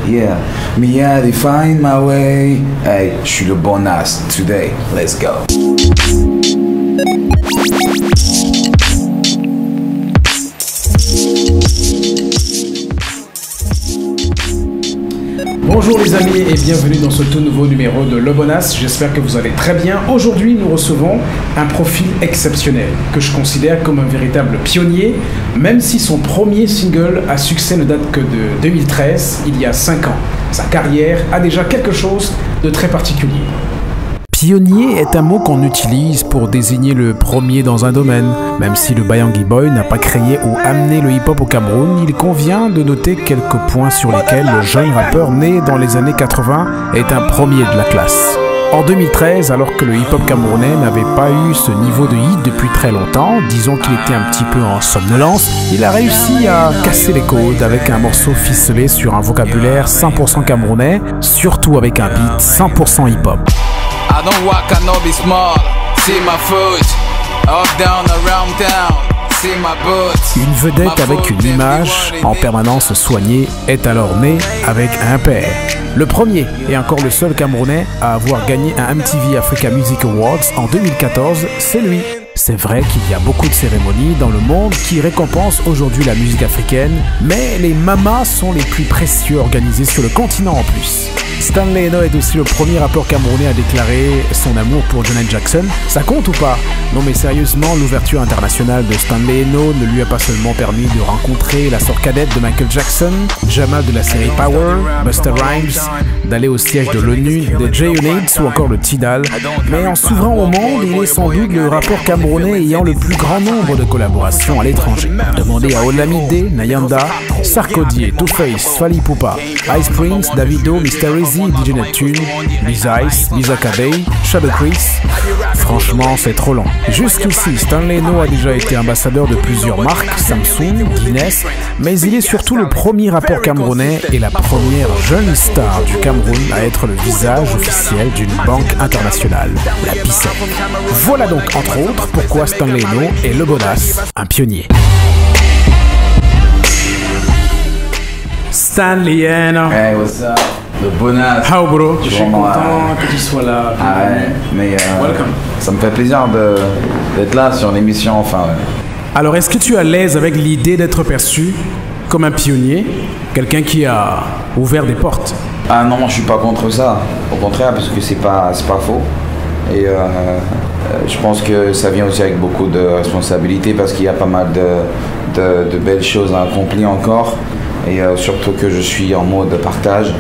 Yeah, me I define my way. Hey, je suis le bonasse today. Let's go. Bonjour les amis et bienvenue dans ce tout nouveau numéro de Le Bonasse, j'espère que vous allez très bien. Aujourd'hui nous recevons un profil exceptionnel que je considère comme un véritable pionnier, même si son premier single à succès ne date que de 2013, il y a 5 ans. Sa carrière a déjà quelque chose de très particulier. Pionnier est un mot qu'on utilise pour désigner le premier dans un domaine. Même si le Bayangui Boy n'a pas créé ou amené le hip-hop au Cameroun, il convient de noter quelques points sur lesquels le jeune rappeur né dans les années 80 est un premier de la classe. En 2013, alors que le hip-hop camerounais n'avait pas eu ce niveau de hit depuis très longtemps, disons qu'il était un petit peu en somnolence, il a réussi à casser les codes avec un morceau ficelé sur un vocabulaire 100% camerounais, surtout avec un beat 100% hip-hop. I don't walk, I know be small. See my foot, up, down, around town. See my boots. Une vedette avec une image en permanence soignée est alors née avec un père. Le premier et encore le seul Camerounais à avoir gagné un MTV Africa Music Awards en 2014, c'est lui. C'est vrai qu'il y a beaucoup de cérémonies dans le monde qui récompensent aujourd'hui la musique africaine, mais les mamas sont les plus précieux organisées sur le continent en plus. Stanley Eno est aussi le premier rappeur camerounais à déclarer son amour pour Janet Jackson. Ça compte ou pas? Non mais sérieusement, l'ouverture internationale de Stanley Eno ne lui a pas seulement permis de rencontrer la sœur cadette de Michael Jackson, Jamal de la série Power, Busta Rhymes, d'aller au siège de l'ONU, des J-Units ou encore le Tidal. Mais en s'ouvrant au monde, il est sans doute le rappeur camerounais ayant le plus grand nombre de collaborations à l'étranger. Demandez à Olamide, Nayanda, Sarkodie, Two-Face, Fally Ipupa, Ice Prince, Davido, Mr. Easy, DJ Neptune, Lisa Ice, Lisa Kadey, Shadow Chris. Franchement, c'est trop long. Jusqu'ici, Stanley Eno a déjà été ambassadeur de plusieurs marques, Samsung, Guinness, mais il est surtout le premier rappeur camerounais et la première jeune star du Cameroun à être le visage officiel d'une banque internationale, la BICEP. Voilà donc, entre autres, pourquoi Stanley Eno est le Bonasse, un pionnier. Stanley Eno. Hey, what's up? Le bonasse. How bro? Je suis Vraiment, content que tu sois là. Ah ouais, mais Welcome. ça me fait plaisir d'être là sur l'émission, enfin. Alors est-ce que tu es à l'aise avec l'idée d'être perçu comme un pionnier, quelqu'un qui a ouvert des portes? Ah non, je suis pas contre ça. Au contraire, parce que c'est pas faux. Et je pense que ça vient aussi avec beaucoup de responsabilités parce qu'il y a pas mal de belles choses à accomplir encore. Et surtout que je suis en mode partage.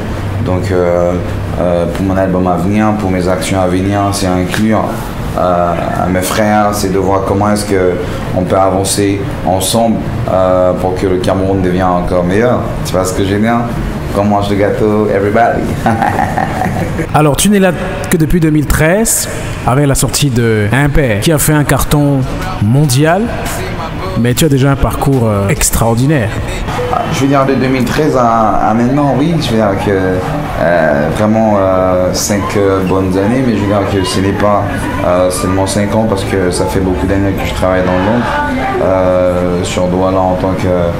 Donc pour mon album à venir, pour mes actions à venir, c'est inclure à mes frères, c'est de voir comment est-ce qu'on peut avancer ensemble pour que le Cameroun devienne encore meilleur. Tu vois ce que j'ai dit? On mange le gâteau, everybody. Alors tu n'es là que depuis 2013 avec la sortie de Un Père qui a fait un carton mondial, mais tu as déjà un parcours extraordinaire. Je veux dire de 2013 à maintenant, oui, je veux dire que vraiment 5 bonnes années, mais je veux dire que ce n'est pas seulement 5 ans parce que ça fait beaucoup d'années que je travaille dans l'ombre. Sur Douala en tant que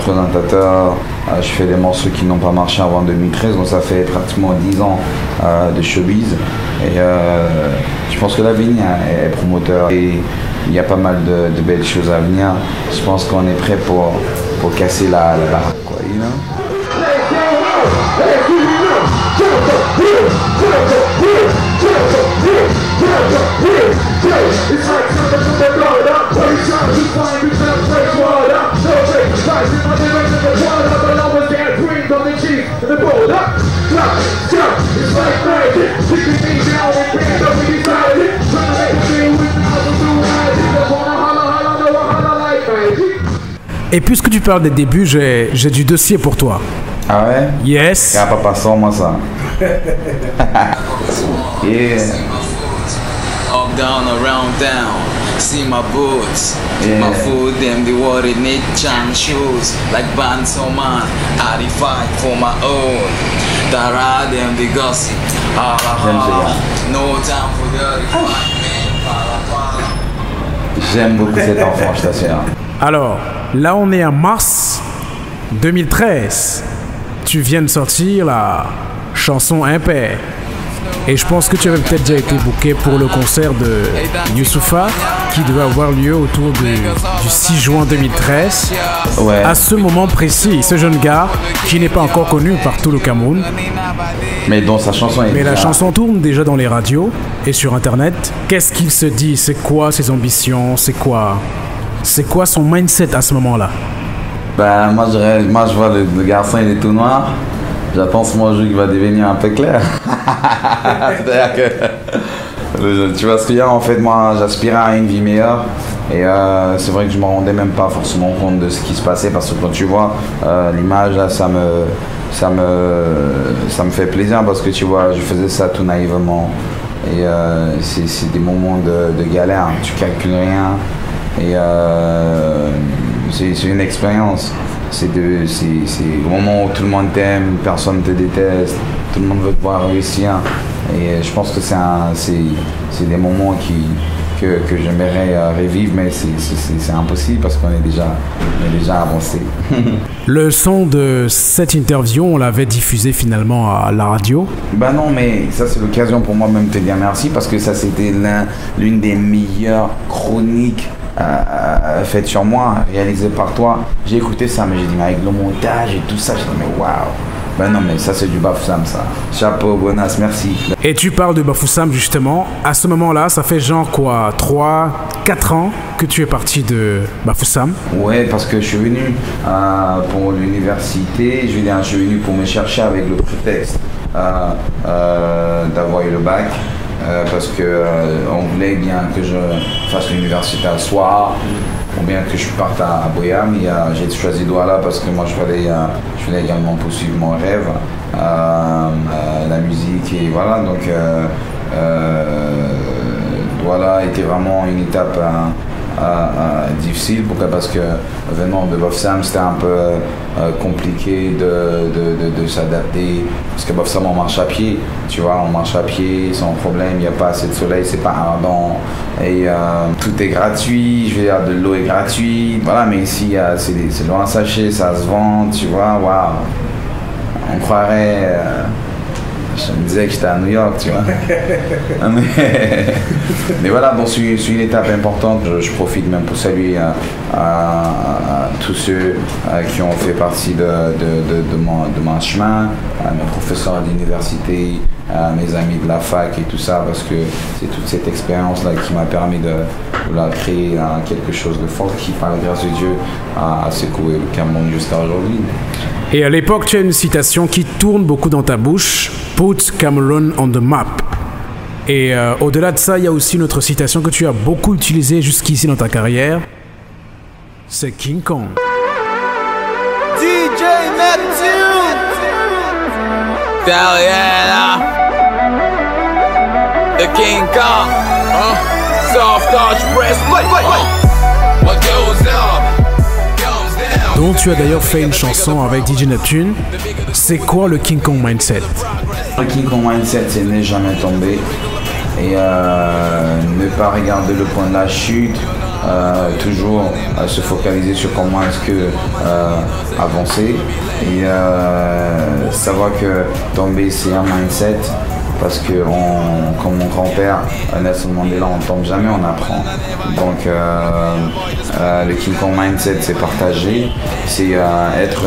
présentateur, je fais des morceaux qui n'ont pas marché avant 2013, donc ça fait pratiquement 10 ans de showbiz. Et je pense que l'avenir est promoteur et il y a pas mal de belles choses à venir. Je pense qu'on est prêt pour casser la baraque, quoi, you know? Et puisque tu parles des débuts, j'ai du dossier pour toi. Ah ouais? Yes. Ah, papa, sors-moi ça. Yeah. Up, down, around town. See my boots. Yeah. My food, them the water need chang shoes. Like bands on man. I fight for my own. Dara, them the gossip. J'aime ce gars. No time for dirty fight, man. J'aime beaucoup cet enfant, je t'assure. Alors, là on est en mars 2013. tu viens de sortir la chanson Impair. Et je pense que tu avais peut-être déjà été booké pour le concert de Youssoupha qui devait avoir lieu autour du 6 juin 2013. Ouais. À ce moment précis, ce jeune gars qui n'est pas encore connu par tout le Cameroun, Mais dont sa chanson est mais la déjà- chanson tourne déjà dans les radios et sur internet. Qu'est-ce qu'il se dit? C'est quoi ses ambitions? C'est quoi son mindset à ce moment-là? Ben, moi je vois le garçon, il est tout noir. J'attends ce moment qui va devenir un peu clair. C'est-à-dire que, tu vois ce qu'il y a, en fait, moi j'aspirais à une vie meilleure. Et c'est vrai que je me rendais même pas forcément compte de ce qui se passait parce que quand tu vois l'image là, ça me fait plaisir parce que tu vois, je faisais ça tout naïvement. Et c'est des moments de galère, tu calcules rien. Et c'est une expérience. C'est au moment où tout le monde t'aime, personne te déteste, tout le monde veut te voir réussir. Et je pense que c'est des moments que j'aimerais revivre, mais c'est impossible parce qu'on est déjà avancé. Le son de cette interview, on l'avait diffusé finalement à la radio. Bah non, mais ça c'est l'occasion pour moi même de te dire merci parce que ça c'était l'une des meilleures chroniques faites sur moi, réalisées par toi. J'ai écouté ça, mais j'ai dit, mais avec le montage et tout ça, j'ai dit, mais waouh. Ben non, mais ça c'est du Bafoussam, ça. Chapeau, Bonas, merci. Et tu parles de Bafoussam justement. À ce moment-là, ça fait genre quoi, 3-4 ans que tu es parti de Bafoussam? Ouais, parce que je suis venu pour l'université. Je suis venu pour me chercher avec le prétexte d'avoir eu le bac. Parce que on voulait bien que je fasse l'université à soir ou bien que je parte à Boya, mais j'ai choisi Douala parce que moi je voulais également poursuivre mon rêve, la musique, et voilà. Donc Douala était vraiment une étape difficile. Pourquoi? Parce que venant de Bafoussam, c'était un peu compliqué de s'adapter. Parce que Bafoussam, on marche à pied, tu vois, on marche à pied sans problème, il n'y a pas assez de soleil, c'est pas ardent. Et tout est gratuit, je veux dire, de l'eau est gratuite. Voilà, mais ici, c'est loin à sachet, ça se vend, tu vois, waouh. On croirait. Je me disais que j'étais à New York, tu vois. Mais voilà, donc c'est une étape importante. Je profite même pour saluer tous ceux qui ont fait partie de mon chemin, mes professeurs d'université, mes amis de la fac et tout ça, parce que c'est toute cette expérience-là qui m'a permis de créer quelque chose de fort qui, par la grâce de Dieu, a secoué le Cameroun jusqu'à aujourd'hui. Et à l'époque, tu as une citation qui tourne beaucoup dans ta bouche, « Put Cameroon on the map ». Et au-delà de ça, il y a aussi une autre citation que tu as beaucoup utilisée jusqu'ici dans ta carrière, c'est King Kong. DJ Neptune. Diana. The King Kong. Soft touch press. What goes up? Dont tu as d'ailleurs fait une chanson avec DJ Neptune. C'est quoi le King Kong Mindset? Le King Kong Mindset, c'est ne jamais tomber et ne pas regarder le point de la chute, toujours se focaliser sur comment est-ce que avancer et savoir que tomber c'est un mindset. Parce que, comme mon grand-père, Nelson Mandela, on ne tombe jamais, on apprend. Donc, le King Kong Mindset, c'est partager, c'est être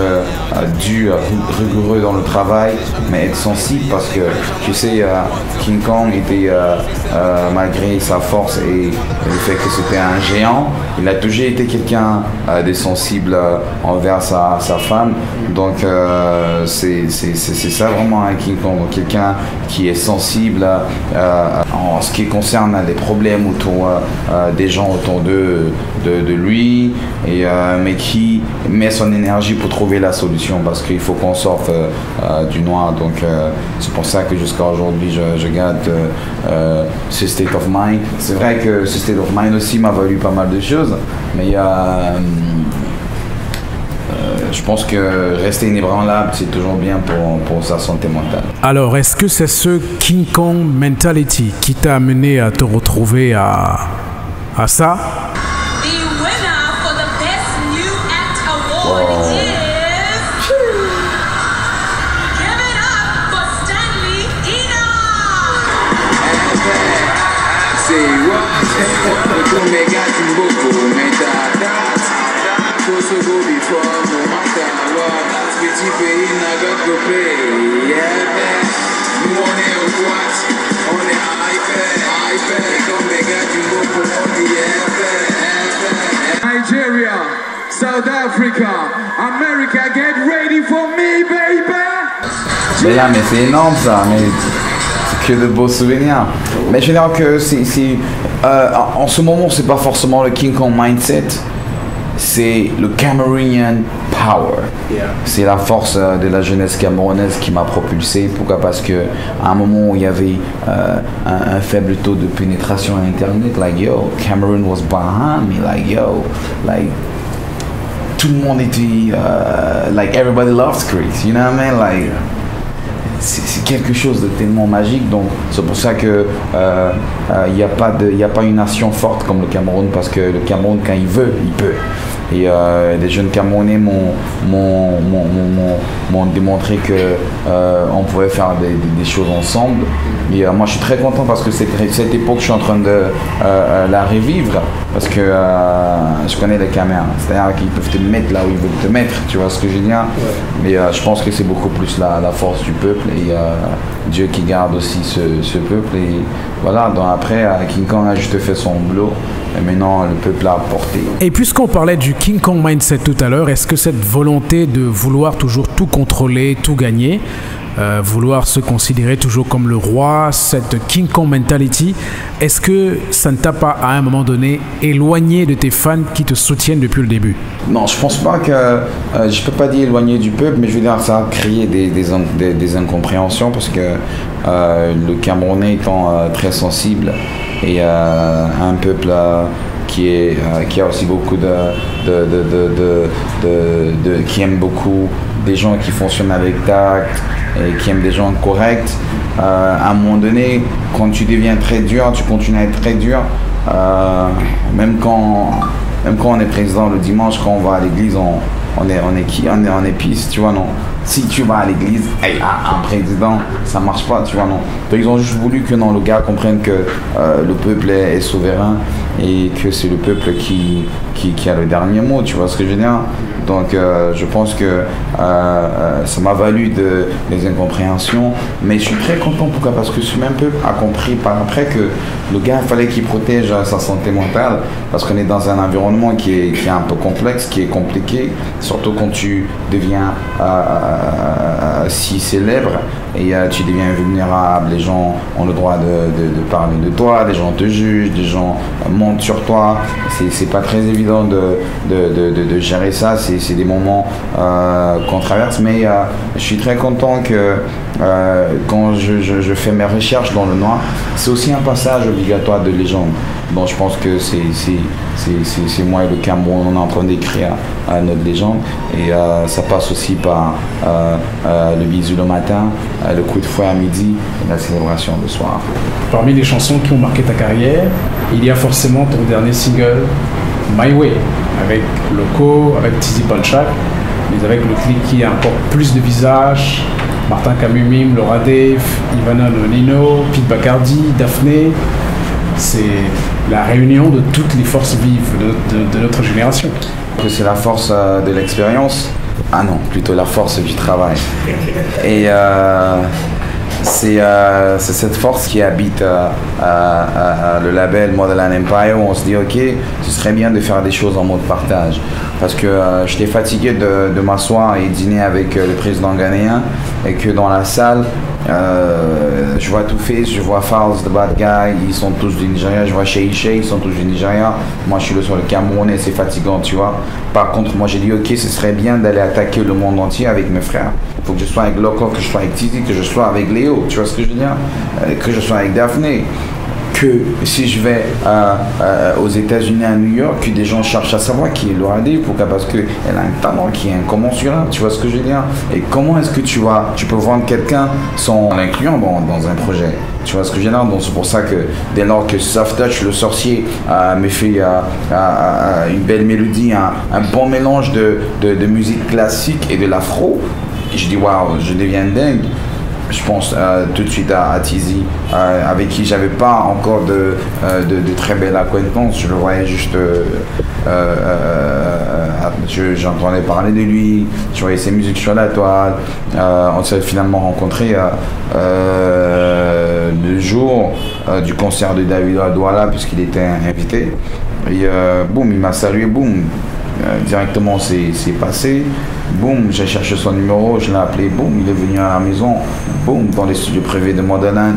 dur, rigoureux dans le travail, mais être sensible parce que, tu sais, King Kong était, malgré sa force et le fait que c'était un géant, il a toujours été quelqu'un de sensible envers sa femme. Donc, c'est ça vraiment un King Kong, donc quelqu'un qui est sensible en ce qui concerne les problèmes autour des gens autour de lui, et, mais qui met son énergie pour trouver la solution parce qu'il faut qu'on sorte du noir. Donc c'est pour ça que jusqu'à aujourd'hui je garde ce state of mind. C'est vrai que ce state of mind aussi m'a valu pas mal de choses, mais je pense que rester inébranlable, c'est toujours bien pour sa santé mentale. Alors, est-ce que c'est ce King Kong mentality qui t'a amené à te retrouver à ça? The winner for the Best New Act Award is Nigeria, South Africa, America, get ready for me, baby! Mais là, mais c'est énorme ça, mais c'est que de beaux souvenirs. Mais je veux dire que en ce moment, c'est pas forcément le King Kong mindset, c'est le Cameroonian power. Yeah. C'est la force de la jeunesse camerounaise qui m'a propulsé. Pourquoi? Parce que à un moment où il y avait un faible taux de pénétration à Internet, like yo, Cameroon was behind me, like yo, like tout le monde était, like everybody loves Chris, you know what I mean, like. C'est quelque chose de tellement magique, donc c'est pour ça que il n'y a pas une nation forte comme le Cameroun, parce que le Cameroun, quand il veut, il peut. Et des jeunes Camerounais m'ont démontré que on pouvait faire des choses ensemble. Et moi, je suis très content parce que cette époque, je suis en train de la revivre, parce que je connais les Caméras, c'est-à-dire qu'ils peuvent te mettre là où ils veulent te mettre, tu vois ce que je veux dire. Ouais. Mais je pense que c'est beaucoup plus la force du peuple, et Dieu qui garde aussi ce peuple. Et voilà, donc après, King Kong a juste fait son boulot. Et maintenant, le peuple a porté. Et puisqu'on parlait du King Kong mindset tout à l'heure, est-ce que cette volonté de vouloir toujours tout contrôler, tout gagner, vouloir se considérer toujours comme le roi, cette King Kong mentality, est-ce que ça ne t'a pas, à un moment donné, éloigné de tes fans qui te soutiennent depuis le début? Non, je pense pas que... je peux pas dire éloigné du peuple, mais je veux dire ça a créé des incompréhensions, parce que le Camerounais étant très sensible, et un peuple qui a aussi beaucoup qui aime beaucoup des gens qui fonctionnent avec tact et qui aiment des gens corrects. À un moment donné, quand tu deviens très dur, tu continues à être très dur. Même quand on est président le dimanche, quand on va à l'église, on est pisse, tu vois, non. Si tu vas à l'église, un président, ça marche pas, tu vois, non. Donc ils ont juste voulu que le gars comprenne que le peuple est souverain, et que c'est le peuple qui a le dernier mot, tu vois ce que je veux dire. Donc je pense que ça m'a valu des incompréhensions, mais je suis très content. Pourquoi? Parce que ce même peuple a compris par après que le gars, il fallait qu'il protège sa santé mentale, parce qu'on est dans un environnement qui est un peu complexe, qui est compliqué, surtout quand tu deviens si célèbre, et tu deviens vulnérable. Les gens ont le droit de parler de toi, des gens te jugent, des gens montent sur toi. C'est pas très évident de gérer ça. C'est des moments qu'on traverse, mais je suis très content que quand je fais mes recherches dans le noir, c'est aussi un passage obligatoire de légende. Bon, je pense que c'est moi et le Cameroun, on est en train d'écrire notre légende, et ça passe aussi par le bisou le matin, le coup de fouet à midi, et la célébration le soir. Parmi les chansons qui ont marqué ta carrière, il y a forcément ton dernier single, My Way, avec Loco, avec Tizi Panchak, mais avec le clip qui a encore plus de visages, Martin Kamumim, Laura Dave, Ivana Nonino, Pete Bacardi, Daphné. C'est la réunion de toutes les forces vives de notre génération. C'est la force de l'expérience. Ah non, plutôt la force du travail. Et c'est cette force qui habite le label Motherland Empire, où on se dit ok, ce serait bien de faire des choses en mode partage. Parce que j'étais fatigué de m'asseoir et dîner avec le président ghanéen, et que dans la salle, je vois Two-Face, je vois Falz, The Bad Guy, ils sont tous du Nigeria, je vois Shei Shei, ils sont tous du Nigeria. Moi je suis le seul Camerounais, c'est fatigant, tu vois. Par contre, moi j'ai dit ok, ce serait bien d'aller attaquer le monde entier avec mes frères. Il faut que je sois avec Loco, que je sois avec Tizi, que je sois avec Léo, tu vois ce que je veux dire, que je sois avec Daphné. Que si je vais aux États-Unis, à New York, que des gens cherchent à savoir qui est Laura Dave. Pourquoi? Parce qu'elle a un talent qui est incommensurable, tu vois ce que je veux dire. Et comment est-ce que tu peux vendre quelqu'un sans l'incluant dans un projet, tu vois ce que je veux dire. Donc c'est pour ça que dès lors que Soft Touch, le sorcier, me fait une belle mélodie, un bon mélange de musique classique et de l'afro, je dis waouh, je deviens dingue. je pense tout de suite à Tizi, avec qui j'avais pas encore de très belle acquaintance. Je le voyais juste, j'entendais parler de lui, je voyais ses musiques sur la toile. On s'est finalement rencontrés le jour du concert de David Douala, puisqu'il était invité. Et boum, il m'a salué, boum. Directement c'est passé, boum, j'ai cherché son numéro, je l'ai appelé, boum, il est venu à la maison, boum, dans les studios privés de Modeland,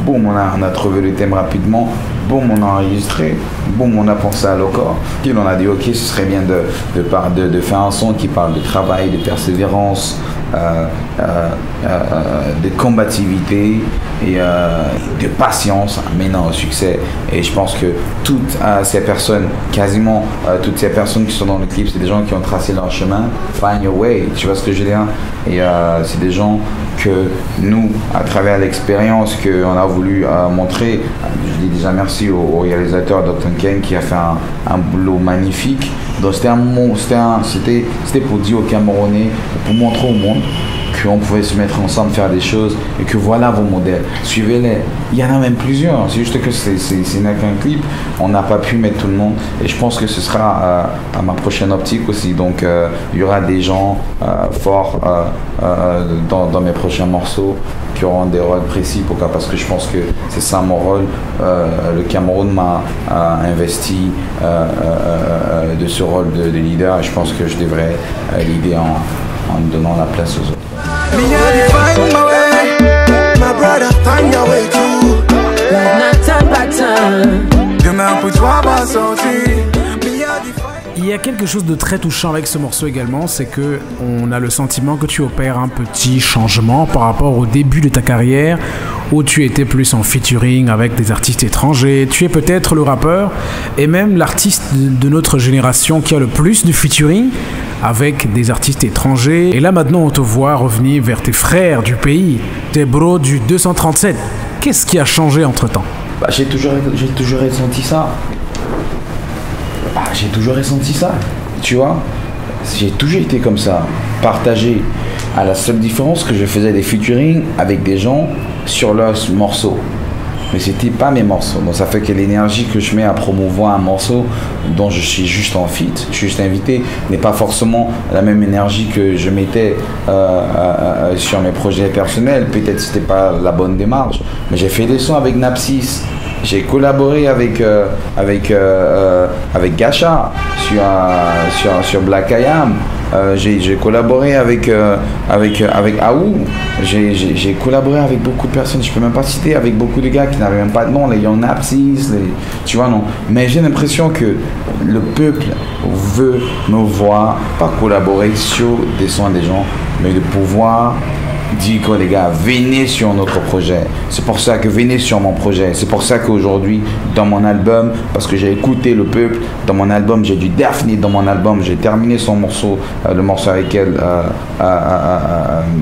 boum, on a trouvé le thème rapidement, boum, on a enregistré, boum, on a pensé à l'ocor. Puis on a dit ok, ce serait bien de faire un son qui parle de travail, de persévérance, de combativité et de patience menant au succès. Et je pense que toutes ces personnes, quasiment toutes ces personnes qui sont dans le clip, c'est des gens qui ont tracé leur chemin. Find your way, tu vois ce que je veux dire? Et c'est des gens que nous, à travers l'expérience qu'on a voulu montrer, je dis déjà merci au réalisateur Dr. Ken qui a fait un boulot magnifique. Donc c'était pour dire aux Camerounais, pour montrer au monde qu'on pouvait se mettre ensemble, faire des choses et que voilà vos modèles, suivez-les. Il y en a même plusieurs, c'est juste que c'est n'est qu'un clip, on n'a pas pu mettre tout le monde et je pense que ce sera à ma prochaine optique aussi. Donc il y aura des gens forts dans mes prochains morceaux qui auront des rôles précis. Pourquoi? Parce que je pense que c'est ça mon rôle. Le Cameroun m'a investi de ce rôle de leader et je pense que je devrais l'aider en donnant la place aux autres. Il y a quelque chose de très touchant avec ce morceau également, c'est que on a le sentiment que tu opères un petit changement par rapport au début de ta carrière où tu étais plus en featuring avec des artistes étrangers. Tu es peut-être le rappeur et même l'artiste de notre génération qui a le plus de featuring avec des artistes étrangers. Et là maintenant on te voit revenir vers tes frères du pays, tes bros du 237. Qu'est-ce qui a changé entre-temps? J'ai toujours ressenti ça. J'ai toujours ressenti ça, tu vois. J'ai toujours été comme ça, partagé. À la seule différence que je faisais des featuring avec des gens sur leurs morceaux. Mais c'était pas mes morceaux. Donc ça fait que l'énergie que je mets à promouvoir un morceau dont je suis juste en feat, je suis juste invité, n'est pas forcément la même énergie que je mettais sur mes projets personnels. Peut-être c'était pas la bonne démarche. Mais j'ai fait des sons avec Napsis. J'ai collaboré avec Gacha sur Black Ayam. J'ai collaboré avec Aou. J'ai collaboré avec beaucoup de personnes. Je peux même pas citer, avec beaucoup de gars qui n'avaient même pas de nom, les Young Napsis, tu vois, non. Mais j'ai l'impression que le peuple veut me voir pas collaborer sur des sons des gens, mais de pouvoir dit que les gars, venez sur notre projet. C'est pour ça que venez sur mon projet. C'est pour ça qu'aujourd'hui, dans mon album, parce que j'ai écouté le peuple, dans mon album, j'ai du Daphné dans mon album. J'ai terminé son morceau, le morceau avec elle,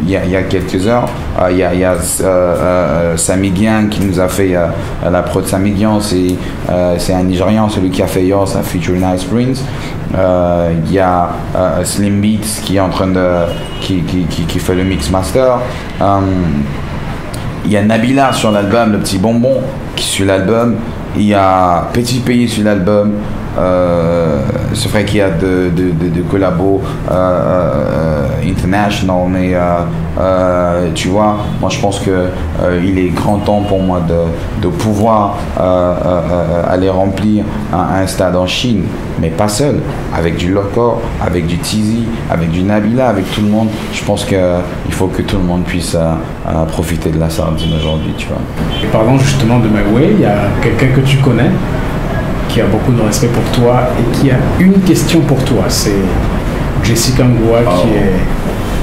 il y a quelques heures. Il y a Samy Gyan qui nous a fait la prod. Samy Gyan, c'est un Nigérian, celui qui a fait Yours, a feature Nice Prince. Il y a Slim Beats qui est en train de qui fait le mix master. Il y a Nabila sur l'album, le petit bonbon qui suit l'album. Il y a Petit Pays sur l'album. C'est vrai qu'il y a de collabos international, mais tu vois, moi je pense que il est grand temps pour moi de pouvoir aller remplir un stade en Chine, mais pas seul, avec du Locor, avec du Tizi, avec du Nabila, avec tout le monde. Je pense qu'il faut que tout le monde puisse profiter de la sardine aujourd'hui, tu vois. Et parlons justement de My Way, il y a quelqu'un que tu connais qui a beaucoup de respect pour toi et qui a une question pour toi. C'est Jessica Ngoua, qui est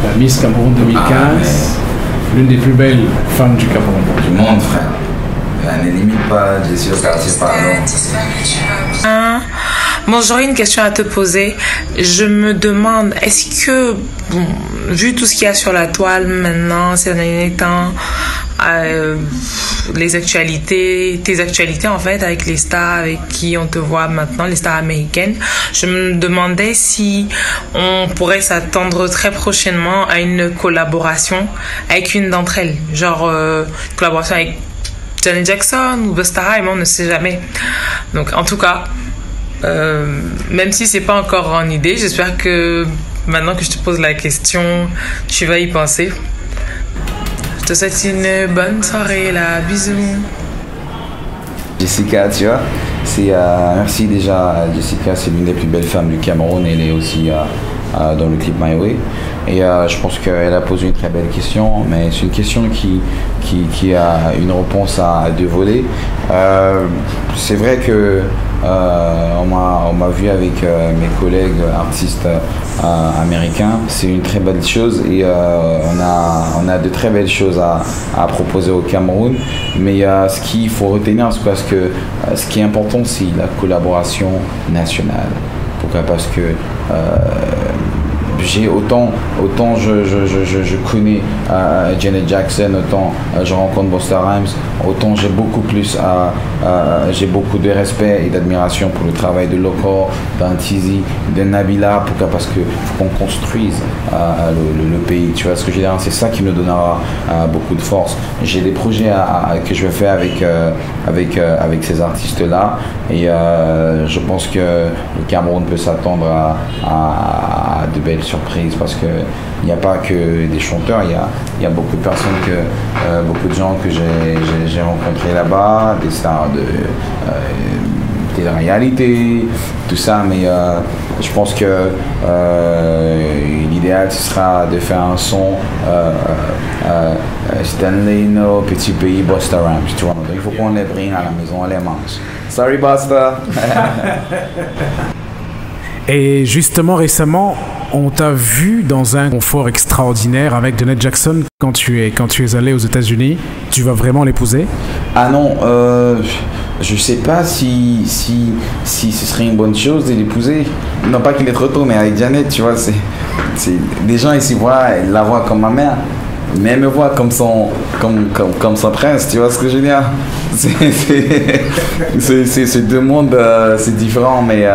la Miss Cameroun 2015, l'une des plus belles femmes du Cameroun. Du monde, frère. Ne limite pas Jessica, c'est pas non. Bon, j'aurais une question à te poser. Je me demande, est-ce que, bon, vu tout ce qu'il y a sur la toile maintenant, ces derniers temps, tes actualités en fait avec les stars avec qui on te voit maintenant, les stars américaines. Je me demandais si on pourrait s'attendre très prochainement à une collaboration avec une d'entre elles, genre collaboration avec Janet Jackson ou Busta Rhymes, on ne sait jamais. Donc en tout cas, même si c'est pas encore en idée, j'espère que maintenant que je te pose la question, tu vas y penser. Je te souhaite une bonne soirée là, bisous. Jessica, tu vois, merci déjà. Jessica, c'est l'une des plus belles femmes du Cameroun. Elle est aussi dans le clip My Way. Et je pense qu'elle a posé une très belle question, mais c'est une question qui a une réponse à deux volets. C'est vrai que on m'a vu avec mes collègues artistes américains. C'est une très belle chose et on a de très belles choses à proposer au Cameroun. Mais ce qu'il faut retenir, c'est parce que ce qui est important, c'est la collaboration nationale. Pourquoi? Parce que j'ai autant je connais Janet Jackson, autant je rencontre Busta Rhymes, autant j'ai beaucoup de respect et d'admiration pour le travail de Loco, d'Antizi, de Nabila. Pourquoi? Parce que faut qu'on construise le pays, tu vois ce que je veux dire. C'est ça qui nous donnera beaucoup de force. J'ai des projets que je vais faire avec ces artistes là et je pense que le Cameroun peut s'attendre à de belles surprise parce que il n'y a pas que des chanteurs, il y a beaucoup de personnes beaucoup de gens que j'ai rencontrés là-bas, des stars de télé-réalité, tout ça, mais je pense que l'idéal ce sera de faire un son Stanley No, Petit Pays, Busta Rhymes, tu vois. Donc il faut qu'on les bring à la maison, on les mange. Sorry Busta. Et justement, récemment, on t'a vu dans un confort extraordinaire avec Janet Jackson quand tu es allé aux États-Unis. Tu vas vraiment l'épouser? Ah non, je sais pas si ce serait une bonne chose de l'épouser. Non pas qu'il est trop tôt, mais avec Janet, tu vois, c'est des gens ici la voient comme ma mère. Mais elle me voit comme son prince, tu vois ce que je veux dire? C'est deux mondes, c'est différent, mais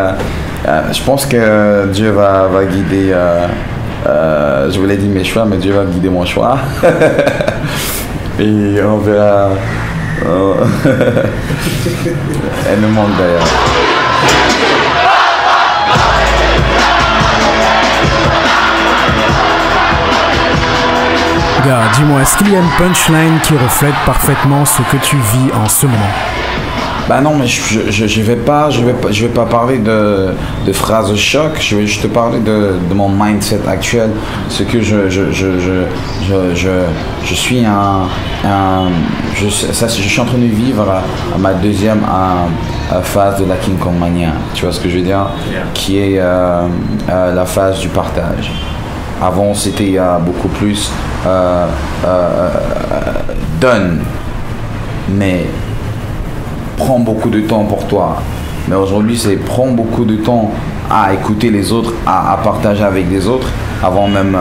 je pense que Dieu va guider, je voulais dire mes choix, mais Dieu va guider mon choix. Et on verra. Elle me manque d'ailleurs. Gars, dis-moi, est-ce qu'il y a une punchline qui reflète parfaitement ce que tu vis en ce moment? Bah non, mais je vais pas parler de phrases choc. Je vais juste te parler de mon mindset actuel. Ce que je suis je suis en train de vivre ma deuxième phase de la King Kong Mania. Tu vois ce que je veux dire? Qui est la phase du partage. Avant, c'était beaucoup plus donne, mais prends beaucoup de temps pour toi. Mais aujourd'hui, c'est prends beaucoup de temps à écouter les autres, à partager avec les autres, avant même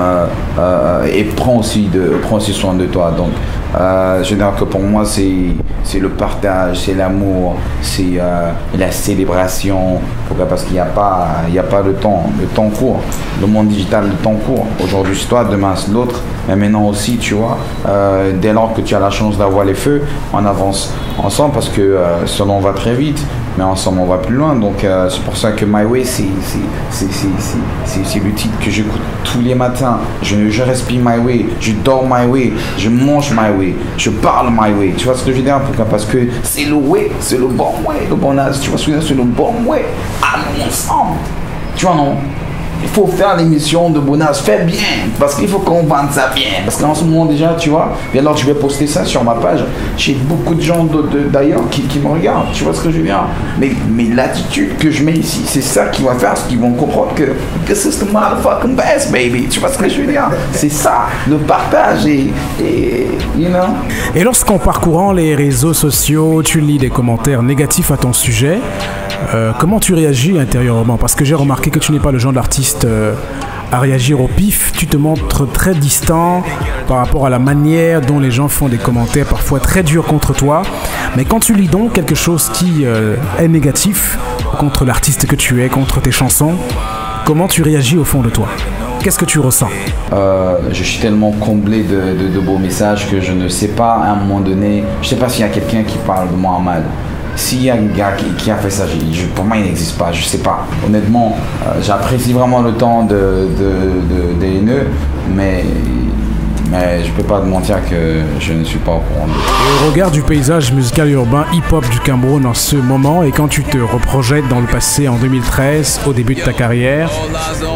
et prends aussi soin de toi. Donc, je veux dire que pour moi, c'est le partage, c'est l'amour, c'est la célébration. Pourquoi? Parce qu'il n'y a pas de temps. Le temps court. Le monde digital, le temps court. Aujourd'hui, c'est toi, demain, c'est l'autre. Mais maintenant aussi, tu vois, dès lors que tu as la chance d'avoir les feux, on avance ensemble parce que seul on va très vite, mais ensemble on va plus loin. Donc c'est pour ça que My Way, c'est le titre que j'écoute tous les matins. Je respire My Way, je dors My Way, je mange My Way, je parle My Way. Tu vois ce que je veux dire? Pourquoi? Parce que c'est le way, c'est le bon way, le bon âge. Tu vois ce que je veux dire? C'est le bon way. Allons ensemble. Tu vois, non? Il faut faire l'émission de Bonas, fais bien, parce qu'il faut qu'on vende ça bien. Parce qu'en ce moment déjà, tu vois, et alors je vais poster ça sur ma page. J'ai beaucoup de gens d'ailleurs qui me regardent, tu vois ce que je veux dire. Mais l'attitude que je mets ici, c'est ça qui va faire ce qu'ils vont comprendre que this is the motherfucking best, baby. Tu vois ce que je veux dire. C'est ça, le partage et you know. Et lorsqu'en parcourant les réseaux sociaux, tu lis des commentaires négatifs à ton sujet, comment tu réagis intérieurement? Parce que j'ai remarqué que tu n'es pas le genre d'artiste à réagir au pif. Tu te montres très distant par rapport à la manière dont les gens font des commentaires parfois très durs contre toi. Mais quand tu lis donc quelque chose qui est négatif contre l'artiste que tu es, contre tes chansons, comment tu réagis au fond de toi? Qu'est-ce que tu ressens? Je suis tellement comblé de beaux messages que je ne sais pas à un moment donné, je ne sais pas s'il y a quelqu'un qui parle de moi en mal. S'il y a un gars qui a fait ça, pour moi il n'existe pas, je sais pas. Honnêtement, j'apprécie vraiment le temps des haineux, mais je peux pas te mentir que je ne suis pas au courant. Et au regard du paysage musical urbain hip-hop du Cameroun en ce moment, et quand tu te reprojettes dans le passé en 2013, au début de ta carrière,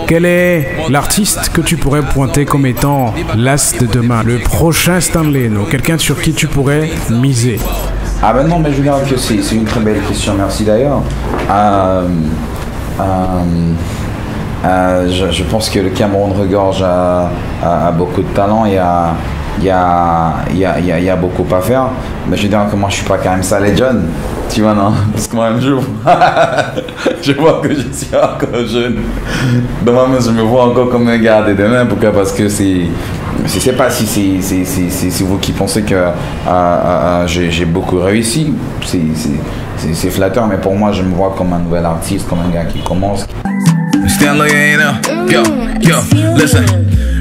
quel est l'artiste que tu pourrais pointer comme étant l'as de demain, le prochain Stanley No, quelqu'un sur qui tu pourrais miser? Ah ben non, mais je regarde que c'est une très belle question, merci d'ailleurs. Je pense que le Cameroun regorge à beaucoup de talent. Il y a beaucoup à faire. Mais je veux dire que moi je suis pas quand même ça Legend, tu vois, non? Parce que moi un jour je vois que je suis encore jeune. Donc moi je me vois encore comme un gars de demain. Pourquoi? Parce que je sais pas si c'est vous qui pensez que j'ai beaucoup réussi. C'est flatteur, mais pour moi je me vois comme un nouvel artiste, comme un gars qui commence. Stanley, yo, listen.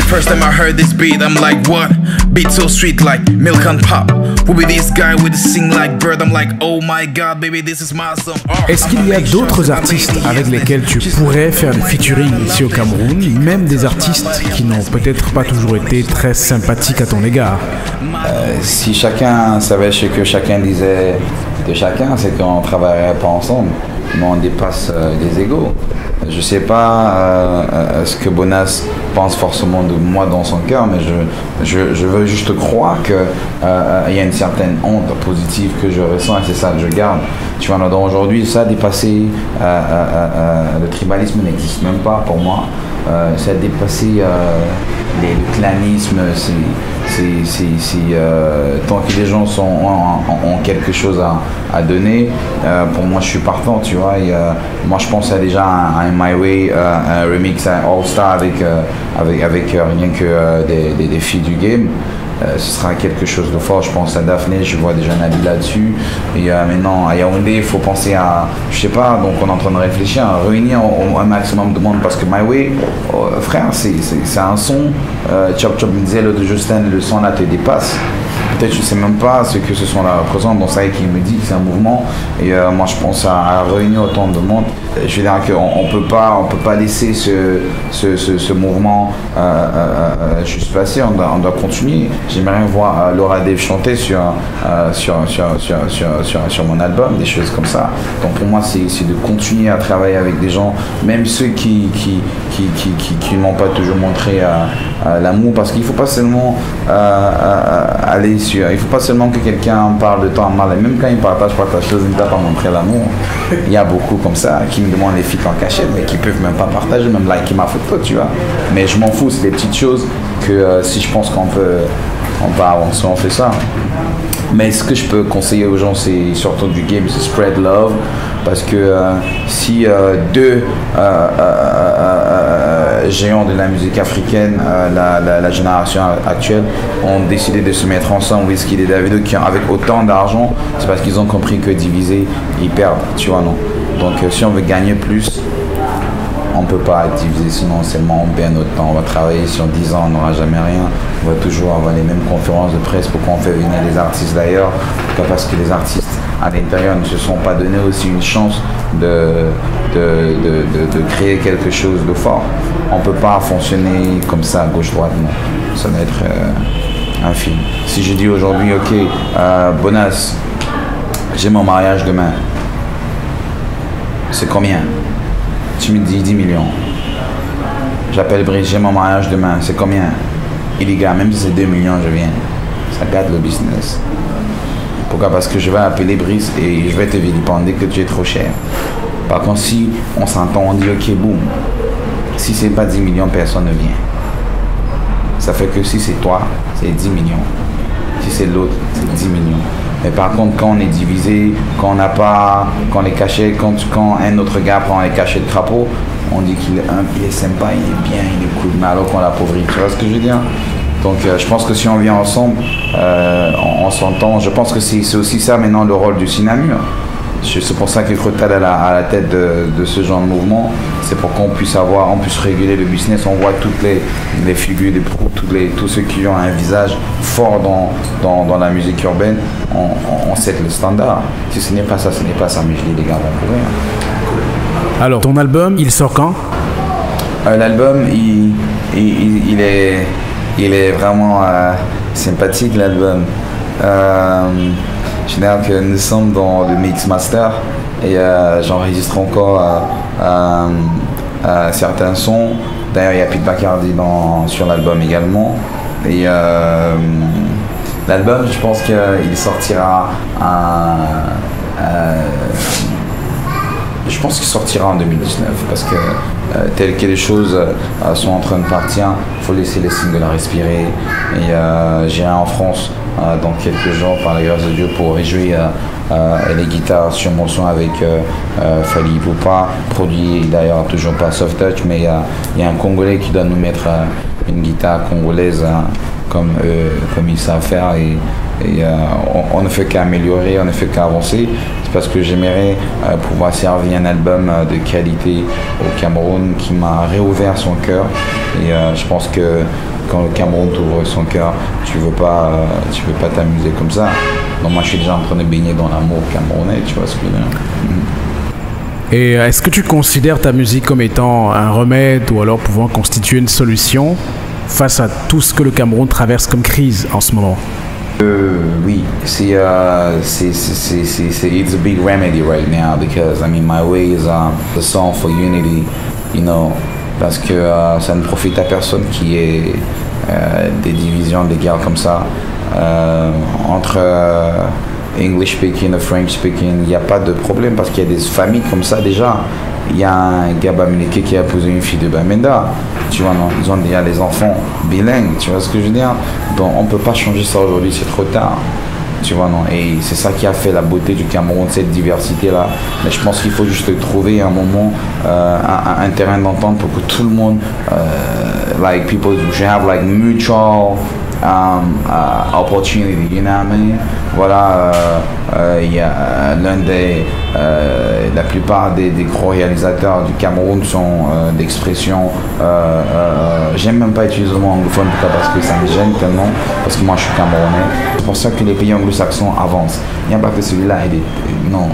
First time I heard this beat, I'm like, what? Beat so sweet like milk and pop. Who be this guy with a sing like bird? I'm like, oh my god, baby, this is my song. Est-ce qu'il y a d'autres artistes avec lesquels tu pourrais faire des featuring ici au Cameroun, même des artistes qui n'ont peut-être pas toujours été très sympathiques à ton égard? Si chacun savait ce que chacun disait de chacun, c'est qu'on ne travaillerait pas ensemble. Mais on dépasse les égos. Je sais pas ce que Bonas pense forcément de moi dans son cœur, mais je veux juste croire que y a une certaine honte positive que je ressens et c'est ça que je garde. Tu vois, donc aujourd'hui, ça a dépassé, le tribalisme n'existe même pas pour moi. Ça a dépassé le clanisme. Tant que les gens ont quelque chose à donner, pour moi je suis partant, tu vois. Moi je pense à déjà un My Way, un remix, un All Star avec rien que des filles du game. Ce sera quelque chose de fort. Je pense à Daphné, je vois déjà Nabil là-dessus. Et maintenant à Yaoundé, il faut penser à, je sais pas, donc on est en train de réfléchir à réunir un maximum de monde parce que My Way, frère, c'est un son. Chop Chop me disait l'autre Justin, le son là te dépasse. Peut-être je sais même pas ce que ce son là représente, donc ça qui me dit que c'est un mouvement. Et moi je pense à réunir autant de monde. Je veux dire qu'on peut pas laisser ce mouvement juste passer, on doit continuer. J'aimerais voir Laura Dave chanter sur mon album, des choses comme ça. Donc pour moi c'est de continuer à travailler avec des gens, même ceux qui n'ont pas toujours montré l'amour, parce qu'il faut pas seulement aller sur, il faut pas seulement que quelqu'un parle de toi en mal, et même quand il partage ta chose, il ne t'a pas montré l'amour. Il y a beaucoup comme ça qui me demandent les filles en cachette, mais qui peuvent même pas partager, même liker ma photo, tu vois. Mais je m'en fous, c'est des petites choses que si je pense qu'on peut avancer, on fait ça. Mais ce que je peux conseiller aux gens, c'est surtout du game, c'est spread love, parce que si deux géants de la musique africaine, la génération actuelle, ont décidé de se mettre ensemble, Wizkid et Davido, qui avec autant d'argent, c'est parce qu'ils ont compris que diviser, ils perdent, tu vois, non. Donc si on veut gagner plus, on ne peut pas être divisé, sinon seulement on perd notre temps. On va travailler sur 10 ans, on n'aura jamais rien. On va toujours avoir les mêmes conférences de presse. Pourquoi on fait venir les artistes d'ailleurs? Parce que les artistes à l'intérieur ne se sont pas donné aussi une chance de créer quelque chose de fort. On ne peut pas fonctionner comme ça, gauche-droite, non. Ça doit être un film. Si je dis aujourd'hui, ok, Bonas, j'ai mon mariage demain, c'est combien? Tu me dis 10 millions. J'appelle Brice, j'ai mon mariage demain, c'est combien? Il dit, gars, même si c'est 2 millions, je viens. Ça gâte le business. Pourquoi? Parce que je vais appeler Brice et je vais te vilipender que tu es trop cher. Par contre, si on s'entend, on dit, ok, boum. Si c'est pas 10 millions, personne ne vient. Ça fait que si c'est toi, c'est 10 millions. Si c'est l'autre, c'est 10 millions. Mais par contre, quand on est divisé, quand on est caché, quand un autre gars prend les cachets de crapaud, on dit qu'il est sympa, il est bien, il est cool, mais alors qu'on l'appauvrit, tu vois ce que je veux dire? Donc je pense que si on vient ensemble, on s'entend. Je pense que c'est aussi ça maintenant le rôle du Sinamur. C'est pour ça que Crotal est à la tête de ce genre de mouvement. C'est pour qu'on puisse réguler le business. On voit toutes les figures des pros, tous ceux qui ont un visage fort dans la musique urbaine. On set le standard. Si ce n'est pas ça, ce n'est pas ça. Mais je dis, les gars vont courir. Alors, ton album, il sort quand? L'album, il est vraiment sympathique, l'album. Je dirais que nous sommes dans le mix master et j'enregistre encore certains sons. D'ailleurs, il y a Pete Bacardi sur l'album également. Et l'album, je pense qu'il sortira je pense qu'il sortira en 2019 parce que telles que les choses sont en train de partir, il faut laisser les singles respirer. Et j'irai en France dans quelques jours par la grâce de Dieu pour réjouir les guitares sur mon son avec Fally Ipupa, produit d'ailleurs toujours par Soft Touch, mais il y a un Congolais qui doit nous mettre une guitare congolaise comme ils savent faire et on ne fait qu'améliorer, on ne fait qu'avancer. C'est parce que j'aimerais pouvoir servir un album de qualité au Cameroun qui m'a réouvert son cœur et je pense que quand le Cameroun t'ouvre son cœur, tu veux pas t'amuser comme ça. Donc moi je suis déjà en train de baigner dans l'amour camerounais, tu vois ce que je veux dire. Et est-ce que tu considères ta musique comme étant un remède ou alors pouvant constituer une solution face à tout ce que le Cameroun traverse comme crise en ce moment? Oui, it's a big remedy right now because I mean my way is the song for unity, you know, parce que ça ne profite à personne qui ait des divisions, des guerres comme ça entre English speaking et French speaking. Il n'y a pas de problème parce qu'il y a des familles comme ça déjà. Il y a un gars Bamileke qui a épousé une fille de Bamenda, tu vois, non, ils ont déjà les enfants bilingues, tu vois ce que je veux dire. Donc on ne peut pas changer ça aujourd'hui, c'est trop tard, tu vois, non. Et c'est ça qui a fait la beauté du Cameroun, cette diversité-là. Mais je pense qu'il faut juste trouver un moment, un terrain d'entente pour que tout le monde, like people should have like mutual opportunity, you know what I mean? Voilà, il y a la plupart des gros réalisateurs du Cameroun sont d'expression, j'aime même pas utiliser le mot anglophone, parce que ça me gêne tellement, parce que moi je suis camerounais. C'est pour ça que les pays anglo-saxons avancent. Il n'y a pas que celui-là, non,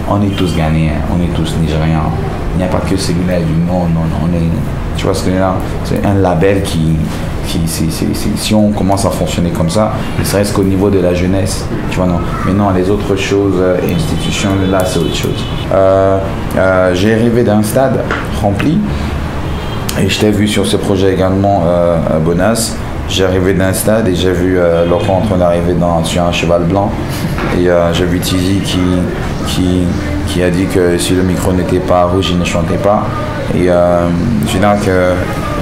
on est tous Ghanéens, on est tous Nigériens. Il n'y a pas que celui-là, non, on est, tu vois ce que c'est un label qui si on commence à fonctionner comme ça, ne serait-ce qu'au niveau de la jeunesse, tu vois, non. Mais non, les autres choses, institutions, là, c'est autre chose. J'ai rêvé d'un stade rempli, et je t'ai vu sur ce projet également à Bonas. J'ai rêvé d'un stade et j'ai vu Loco en train d'arriver sur un cheval blanc, et j'ai vu Tizi qui a dit que si le micro n'était pas rouge, il ne chantait pas. Et je veux dire que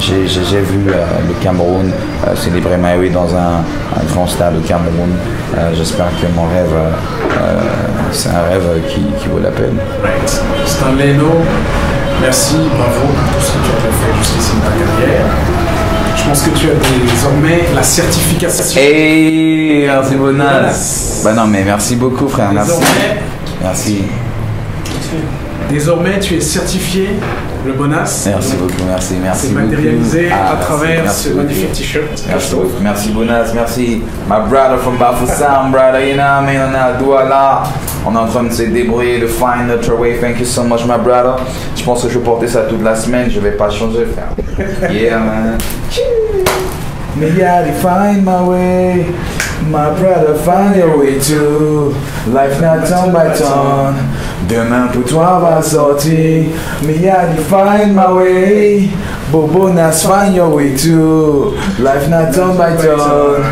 j'ai vu le Cameroun célébrer Maïwe dans un grand stade au Cameroun. J'espère que mon rêve, c'est un rêve qui vaut la peine. Right. Stanley Eno, merci, bravo pour tout ce que tu as fait jusqu'ici dans ta carrière. Je pense que tu as désormais la certification. Hey, merci Bonas. Bah non, mais merci beaucoup, frère. Merci. Désormais, tu es certifié le Bonas. Merci beaucoup, merci C'est matérialisé à travers ce magnifique t-shirt. Merci beaucoup, merci Bonas, merci. My brother from Bafoussam, brother, you know what I mean, on a Douala. On est en train de se débrouiller, de find notre way. Thank you so much, my brother. Je pense que je vais porter ça toute la semaine, je vais pas changer, frère. Yeah, man. Me yeah, find my way. My brother, find your way too. Life not turn by turn. Demain pour toi va sortir. Me yeah, find my way. Bobo Nas, find your way too. Life not turn by turn.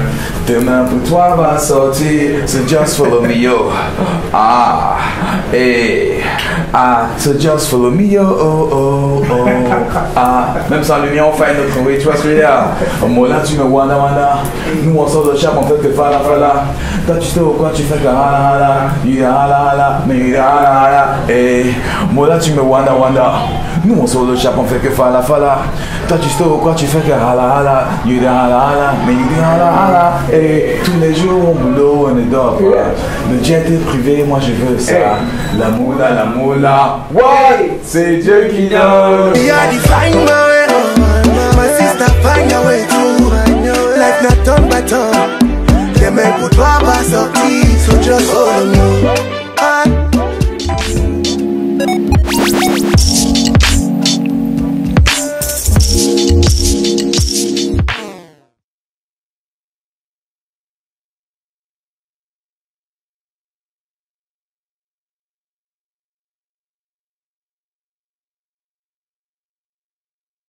Demain pour toi va sortir, so just follow me yo. Ah, hey, ah, so just follow me yo. Oh, oh, oh. Ah, même sans lumière on fait notre way, tu vois ce que je veux dire? Moi là tu me wanda wanda, nous on sort de chape, on fait que fala fala. Toi tu sais pourquoi tu fais que hala hala, you hala hala, mais you hala hala. Hey, moi là tu me wanda wanda, nous on sort de chape, on fait que fala fala. Toi tu sais pourquoi tu fais que hala hala, you hala hala, mais you hala hala. Et tous les jours on boulot, on est dehors. Le jet est privé, moi je veux ça. La moula, ouais, c'est Dieu qui donne. We are the fine boy, my sister find your way through. Life not turn by turn. Demain pour toi va sortir, so just follow me.